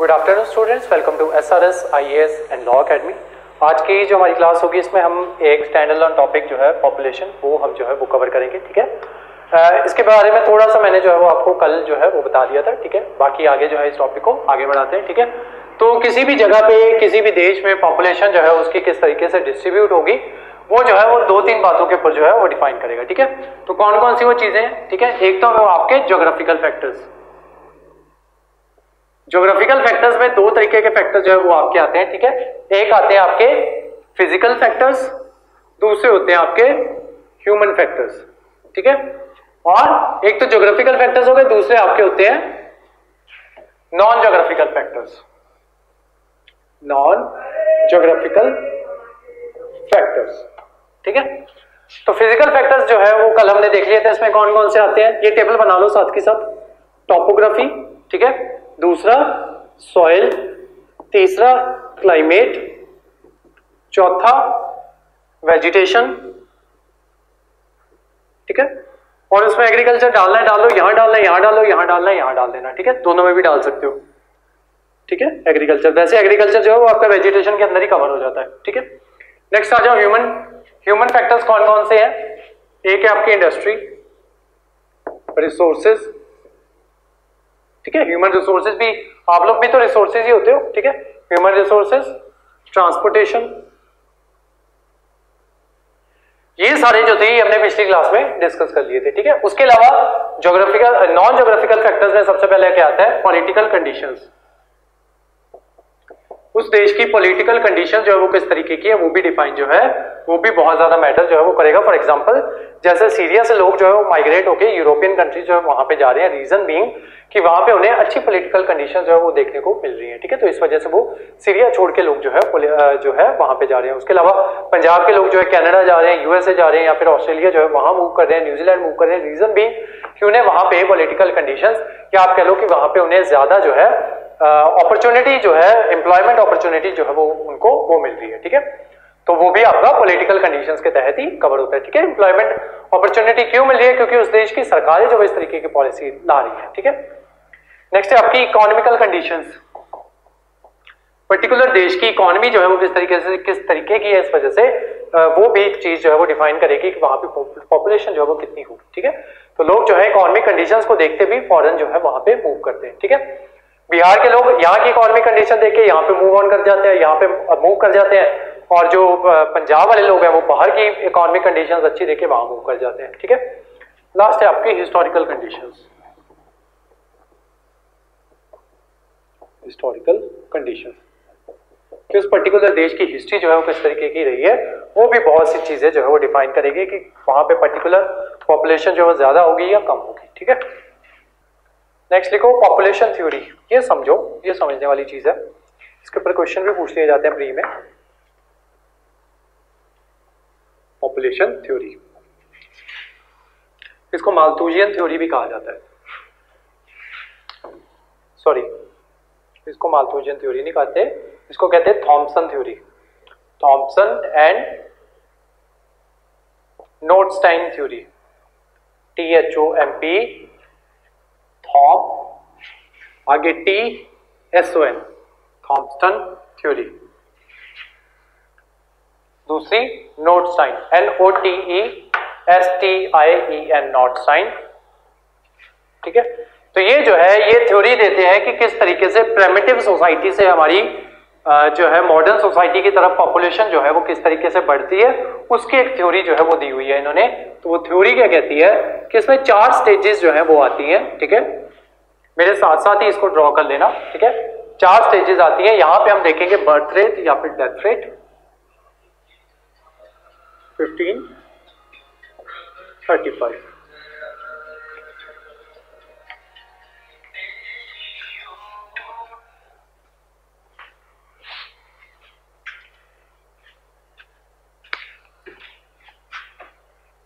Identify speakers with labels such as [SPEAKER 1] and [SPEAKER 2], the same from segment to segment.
[SPEAKER 1] Good afternoon students, welcome to SRS IAS and law academy. आज की जो हमारी क्लास होगी इसमें हम एक स्टैंड अलोन टॉपिक जो है पॉपुलेशन वो हम जो है वो कवर करेंगे। ठीक है, इसके बारे में थोड़ा सा मैंने जो है वो आपको कल जो है वो बता दिया था। ठीक है, बाकी आगे जो है इस टॉपिक को आगे बढ़ाते हैं। ठीक है, तो किसी भी जगह पे किसी भी देश में पॉपुलेशन जो है उसकी किस तरीके से डिस्ट्रीब्यूट होगी वो जो है वो दो तीन बातों के ऊपर जो है वो डिफाइन करेगा। ठीक है, तो कौन कौन सी वो चीजें हैं। ठीक है, एक तो वो आपके ज्योग्राफिकल फैक्टर्स। ज्योग्राफिकल फैक्टर्स में दो तरीके के फैक्टर्स जो है वो आपके आते हैं। ठीक है, एक आते हैं आपके फिजिकल फैक्टर्स, दूसरे होते हैं आपके ह्यूमन फैक्टर्स। ठीक है, और एक तो ज्योग्राफिकल फैक्टर्स हो गए, दूसरे आपके होते हैं non geographical factors. Non geographical factors. ठीक है, तो फिजिकल फैक्टर्स जो है वो कल हमने देख लिया था। इसमें कौन कौन से आते हैं ये टेबल बना लो साथ के साथ। टॉपोग्राफी, ठीक है, दूसरा सॉइल, तीसरा क्लाइमेट, चौथा वेजिटेशन। ठीक है, और उसमें एग्रीकल्चर डालना है डालो, यहां डालना है यहां डालो, यहां डालना है यहां डाल देना। ठीक है, दोनों में भी डाल सकते हो। ठीक है, एग्रीकल्चर, वैसे एग्रीकल्चर जो है वो आपका वेजिटेशन के अंदर ही कवर हो जाता है। ठीक है, नेक्स्ट आ जाओ ह्यूमन फैक्टर्स कौन कौन से हैं। एक है आपकी इंडस्ट्री, रिसोर्सेज। ठीक है, ह्यूमन रिसोर्सेज भी, आप लोग भी तो रिसोर्सेज ही होते हो। ठीक है, ह्यूमन रिसोर्सेज, ट्रांसपोर्टेशन, ये सारे जो थे हमने पिछली क्लास में डिस्कस कर लिए थे। ठीक है, उसके अलावा ज्योग्राफिकल नॉन ज्योग्राफिकल फैक्टर्स में सबसे पहले क्या आता है, पॉलिटिकल कंडीशंस। उस देश की पॉलिटिकल कंडीशन जो है वो किस तरीके की है वो भी डिफाइन जो है वो भी बहुत ज्यादा मैटर जो है वो करेगा। फॉर एग्जांपल जैसे सीरिया से लोग जो है वो माइग्रेट होकर यूरोपियन कंट्री जो है वहां पे जा रहे हैं, रीजन बीइंग कि वहां पे उन्हें अच्छी पॉलिटिकल कंडीशन जो है वो देखने को मिल रही है। ठीक है, तो इस वजह से वो सीरिया छोड़ के लोग जो है वहां पे जा रहे हैं। उसके अलावा पंजाब के लोग जो है कनाडा जा रहे हैं, यूएसए जा रहे हैं, या फिर ऑस्ट्रेलिया जो है वहां मूव कर रहे हैं, न्यूजीलैंड मूव कर रहे हैं। रीजन बीइंग कि उन्हें वहां पे पॉलिटिकल कंडीशंस, या आप कह लो कि वहां पे उन्हें ज्यादा जो है अपॉर्चुनिटी जो है, एम्प्लॉयमेंट अपॉर्चुनिटी जो है वो उनको वो मिल रही है। ठीक है, तो वो भी आपका पॉलिटिकल कंडीशंस के तहत ही कवर होता है। ठीक है, एम्प्लॉयमेंट अपॉर्चुनिटी क्यों मिल रही है, क्योंकि उस देश की सरकारें जो इस तरीके की पॉलिसी ला रही है। ठीक है, नेक्स्ट है आपकी इकोनॉमिकल कंडीशंस। पर्टिकुलर देश की इकोनॉमी जो है वो किस तरीके की है, इस वजह से वो भी एक चीज जो है वो डिफाइन करेगी कि वहां पे पॉपुलेशन जो है वो कितनी होगी। ठीक है, तो लोग जो है इकोनॉमिक कंडीशंस को देखते भी फॉरेन जो है वहां पे मूव करते हैं। ठीक है, बिहार के लोग यहाँ की इकोनॉमिक कंडीशन देख के यहाँ पे मूव ऑन कर जाते हैं, यहाँ पे मूव कर जाते हैं, और जो पंजाब वाले लोग हैं वो बाहर की इकोनॉमिक कंडीशंस अच्छी देख के वहां मूव कर जाते हैं। ठीक है, लास्ट है आपकी हिस्टोरिकल कंडीशंस। हिस्टोरिकल कंडीशंस कि उस पर्टिकुलर देश की हिस्ट्री जो है वो किस तरीके की रही है, वो भी बहुत सी चीजें जो है वो डिफाइन करेगी कि वहां पे पर्टिकुलर पॉपुलेशन जो है ज्यादा होगी या कम होगी। ठीक है, नेक्स्ट लिखो पॉपुलेशन थ्योरी। ये समझो, ये समझने वाली चीज है, इसके ऊपर क्वेश्चन भी पूछ लिए जाते हैं प्री में। पॉपुलेशन थ्योरी, इसको माल्थुजियन थ्योरी भी कहा जाता है। सॉरी, इसको माल्थुजियन थ्योरी नहीं कहते, इसको कहते हैं Thompson theory. Thompson and Notestein theory, THOMP, थॉम, आगे TSON, थॉमसन थ्योरी। दूसरी नोटस्टाइन, NOTESTIEN, नोटस्टाइन। ठीक है, तो ये जो है ये थ्योरी देते हैं कि किस तरीके से प्रिमिटिव सोसाइटी से हमारी जो है मॉडर्न सोसाइटी की तरफ पॉपुलेशन जो है वो किस तरीके से बढ़ती है, उसकी एक थ्योरी जो है वो दी हुई है इन्होंने। तो वो थ्योरी क्या कहती है कि इसमें 4 स्टेजेस जो है वो आती हैं। ठीक है, मेरे साथ साथ ही इसको ड्रॉ कर लेना। ठीक है, 4 स्टेजेस आती हैं। यहां पे हम देखेंगे बर्थ रेट या फिर डेथ रेट, 15, 35।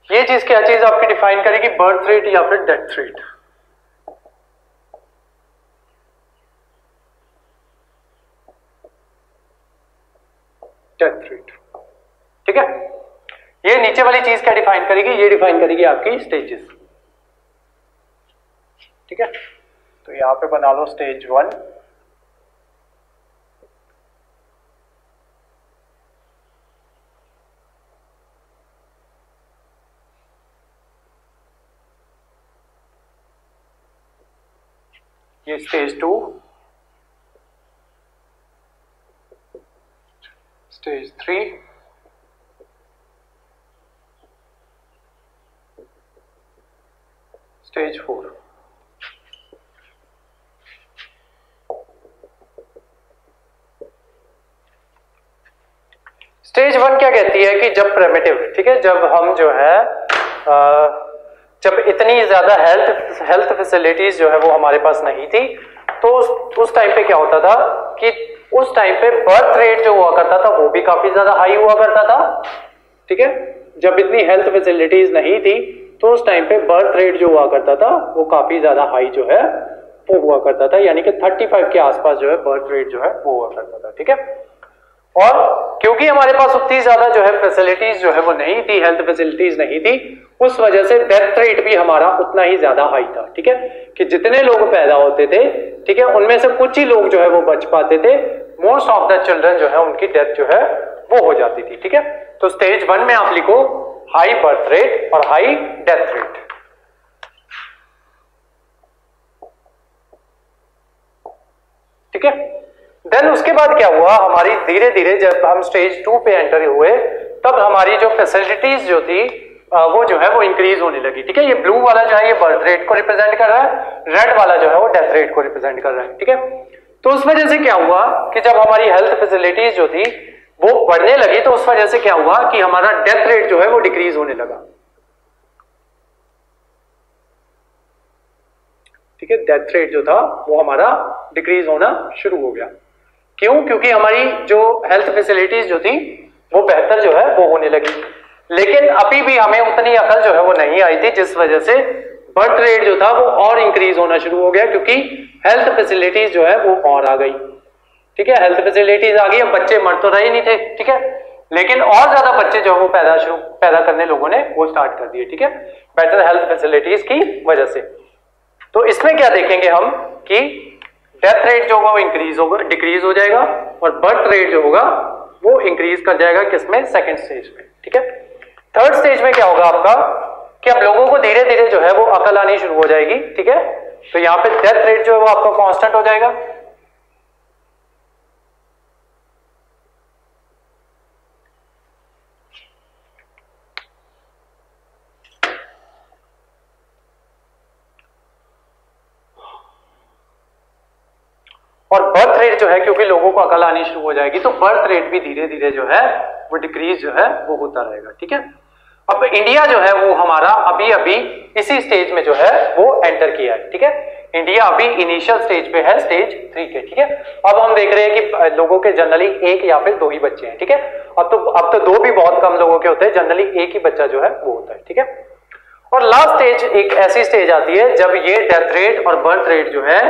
[SPEAKER 1] ये चीज क्या चीज आपकी डिफाइन करेगी, बर्थ रेट या फिर डेथ रेट। Death rate. ठीक है, ये नीचे वाली चीज क्या डिफाइन करेगी, ये डिफाइन करेगी आपकी स्टेजेस। ठीक है, तो यहां पे बना लो स्टेज 1, ये स्टेज 2, स्टेज 3, स्टेज 4। स्टेज 1 क्या कहती है कि जब प्रिमिटिव, ठीक है, जब हम जो है जब इतनी ज्यादा हेल्थ फैसिलिटीज जो है वो हमारे पास नहीं थी, तो उस टाइम पे क्या होता था कि उस टाइम पे बर्थ रेट जो हुआ करता था वो भी काफी ज्यादा हाई हुआ करता था, ठीक है। जब इतनी हेल्थ फैसिलिटीज नहीं थी तो उस टाइम पे बर्थ रेट जो हुआ करता था वो काफी ज्यादा हाई जो है वो हुआ करता था, यानी कि 35 के आसपास जो है बर्थ रेट जो है वो हुआ करता था, ठीक है। और क्योंकि हमारे पास उतनी ज्यादा जो है फैसिलिटीज जो है वो नहीं थी, हेल्थ फैसिलिटीज नहीं थी, उस वजह से डेथ रेट भी हमारा उतना ही ज्यादा हाई था, ठीक है, कि जितने लोग पैदा होते थे, ठीक है, उनमें से कुछ ही लोग जो है वो बच पाते थे, मोस्ट ऑफ द चिल्ड्रन जो है उनकी डेथ जो है वो हो जाती थी, ठीक है। तो स्टेज 1 में आप लिखो हाई बर्थ रेट और हाई डेथ रेट, ठीक है। देन उसके बाद क्या हुआ, हमारी धीरे धीरे जब हम स्टेज 2 पे एंटर हुए तब हमारी जो फैसिलिटीज जो थी वो जो है वो इंक्रीज होने लगी, ठीक है। ये ब्लू वाला जो है ये बर्थ रेट को रिप्रेजेंट कर रहा है, रेड वाला जो है वो डेथ रेट को रिप्रेजेंट कर रहा है, ठीक है। तो उस वजह से क्या हुआ कि जब हमारी हेल्थ फैसिलिटीज जो थी वो बढ़ने लगी तो उस वजह से क्या हुआ कि हमारा डेथ रेट जो है वो डिक्रीज होने लगा, ठीक है। डेथ रेट जो था वो हमारा डिक्रीज होना शुरू हो गया। क्यों? क्योंकि हमारी जो हेल्थ फैसिलिटीज जो थी वो बेहतर जो है वो होने लगी, लेकिन अभी भी हमें उतनी अकल जो है वो नहीं आई थी, जिस वजह से बर्थ रेट जो था वो और इंक्रीज होना शुरू हो गया, क्योंकि हेल्थ फैसिलिटीज जो है वो और आ गई, ठीक है। हेल्थ फैसिलिटीज आ गई, अब बच्चे मर तो रहे नहीं थे, ठीक है, लेकिन और ज्यादा बच्चे जो है वो पैदा करने लोगों ने वो स्टार्ट कर दिए, ठीक है, बेटर हेल्थ फैसिलिटीज की वजह से। तो इसमें क्या देखेंगे हम कि डेथ रेट जो होगा वो इंक्रीज होगा, डिक्रीज हो जाएगा, और बर्थ रेट जो होगा वो इंक्रीज कर जाएगा, किसमें? सेकंड स्टेज में, ठीक है। थर्ड स्टेज में क्या होगा आपका कि अब लोगों को धीरे धीरे जो है वो अकल आनी शुरू हो जाएगी, ठीक है। तो यहां पे डेथ रेट जो है वो आपका कांस्टेंट हो जाएगा, और बर्थ रेट जो है क्योंकि लोगों को अकल आनी शुरू हो जाएगी तो बर्थ रेट भी धीरे धीरे जो है वो डिक्रीज जो है वो होता रहेगा, ठीक है। अब इंडिया जो है वो हमारा अभी अभी इसी स्टेज में जो है वो एंटर किया है, ठीक है। इंडिया अभी इनिशियल स्टेज पे है, स्टेज 3 के, ठीक है। अब हम देख रहे हैं कि लोगों के जनरली 1 या फिर 2 ही बच्चे हैं, ठीक है। अब तो 2 भी बहुत कम लोगों के होते हैं, जनरली 1 ही बच्चा जो है वो होता है, ठीक है। और लास्ट स्टेज एक ऐसी स्टेज आती है जब ये डेथ रेट और बर्थ रेट जो है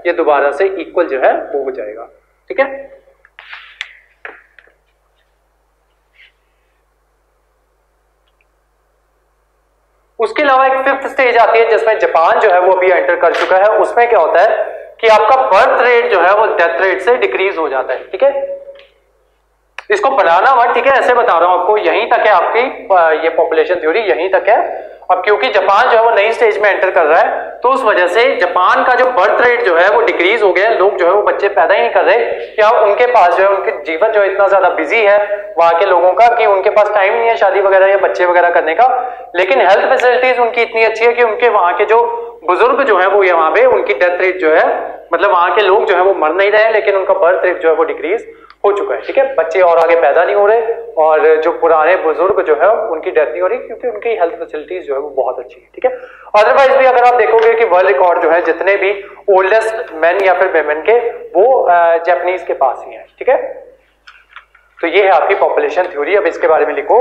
[SPEAKER 1] ये दोबारा से इक्वल जो है वो हो जाएगा, ठीक है। उसके अलावा एक 5th स्टेज आती है जिसमें जापान जो है वो अभी एंटर कर चुका है। उसमें क्या होता है कि आपका बर्थ रेट जो है वो डेथ रेट से डिक्रीज हो जाता है, ठीक है। इसको बनाना मत, ठीक है, ऐसे बता रहा हूं आपको, यहीं तक है आपकी ये पॉपुलेशन थ्योरी, यहीं तक है। अब क्योंकि जापान जो है वो नई स्टेज में एंटर कर रहा है तो उस वजह से जापान का जो बर्थ रेट जो है वो डिक्रीज हो गया, लोग जो है वो बच्चे पैदा ही नहीं कर रहे, क्या उनके पास जो है उनके जीवन जो है इतना ज्यादा बिजी है वहां के लोगों का कि उनके पास टाइम नहीं है शादी वगैरह या बच्चे वगैरह करने का। लेकिन हेल्थ फैसिलिटीज उनकी इतनी अच्छी है कि उनके वहां के जो बुजुर्ग जो है वो यहाँ पे उनकी डेथ रेट जो है, मतलब वहां के लोग जो है वो मर नहीं रहे लेकिन उनका बर्थ रेट जो है वो डिक्रीज हो चुका है, ठीक है। बच्चे और आगे पैदा नहीं हो रहे और जो पुराने बुजुर्ग जो है उनकी डेथ नहीं हो रही क्योंकि उनकी हेल्थ फैसिलिटीज जो है वो बहुत अच्छी है, ठीक है। अदरवाइज भी अगर आप देखोगे कि वर्ल्ड रिकॉर्ड जो है जितने भी ओल्डेस्ट मेन या फिर वेमेन के वो जापानीज के पास ही है, ठीक है। तो ये है आपकी पॉपुलेशन थ्योरी। अब इसके बारे में लिखो